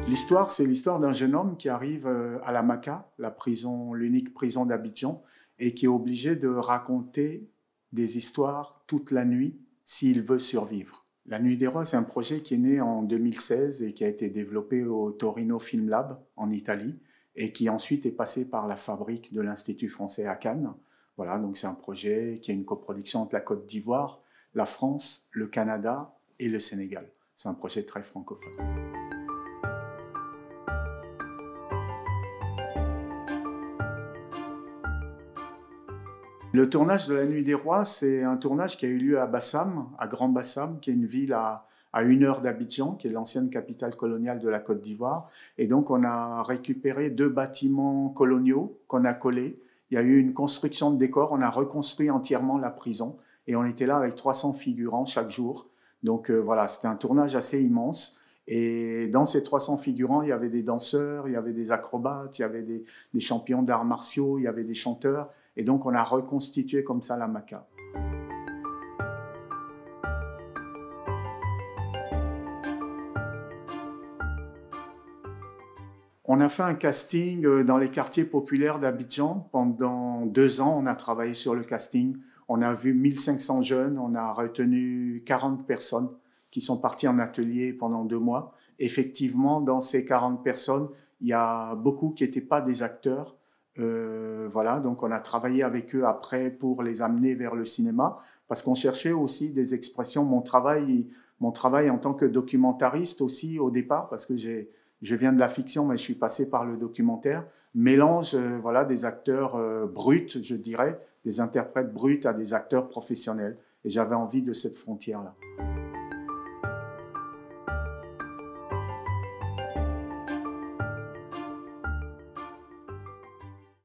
L'histoire, c'est l'histoire d'un jeune homme qui arrive à la Maca, l'unique prison d'Abidjan, et qui est obligé de raconter des histoires toute la nuit s'il veut survivre. La Nuit des Rois, c'est un projet qui est né en 2016 et qui a été développé au Torino Film Lab en Italie et qui ensuite est passé par la fabrique de l'Institut français à Cannes. Voilà, donc c'est un projet qui est une coproduction entre la Côte d'Ivoire, la France, le Canada et le Sénégal. C'est un projet très francophone. Le tournage de La Nuit des Rois, c'est un tournage qui a eu lieu à Bassam, à Grand Bassam, qui est une ville à 1 heure d'Abidjan, qui est l'ancienne capitale coloniale de la Côte d'Ivoire. Et donc, on a récupéré 2 bâtiments coloniaux qu'on a collés. Il y a eu une construction de décor, on a reconstruit entièrement la prison. Et on était là avec 300 figurants chaque jour. Donc voilà, c'était un tournage assez immense. Et dans ces 300 figurants, il y avait des danseurs, il y avait des acrobates, il y avait des champions d'arts martiaux, il y avait des chanteurs. Et donc, on a reconstitué comme ça la Maca. On a fait un casting dans les quartiers populaires d'Abidjan. Pendant 2 ans, on a travaillé sur le casting. On a vu 1500 jeunes, on a retenu 40 personnes qui sont parties en atelier pendant 2 mois. Effectivement, dans ces 40 personnes, il y a beaucoup qui n'étaient pas des acteurs. Voilà, donc on a travaillé avec eux après pour les amener vers le cinéma, parce qu'on cherchait aussi des expressions. Mon travail en tant que documentariste aussi au départ, parce que je viens de la fiction, mais je suis passé par le documentaire, mélange voilà, des acteurs bruts, je dirais, des interprètes bruts à des acteurs professionnels. Et j'avais envie de cette frontière-là.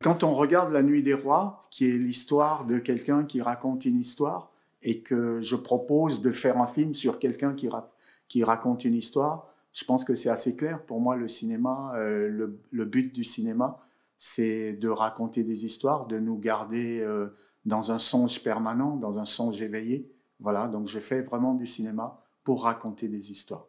Quand on regarde La Nuit des Rois, qui est l'histoire de quelqu'un qui raconte une histoire, et que je propose de faire un film sur quelqu'un qui raconte une histoire, je pense que c'est assez clair. Pour moi, le cinéma, le but du cinéma, c'est de raconter des histoires, de nous garder dans un songe permanent, dans un songe éveillé. Voilà, donc je fais vraiment du cinéma pour raconter des histoires.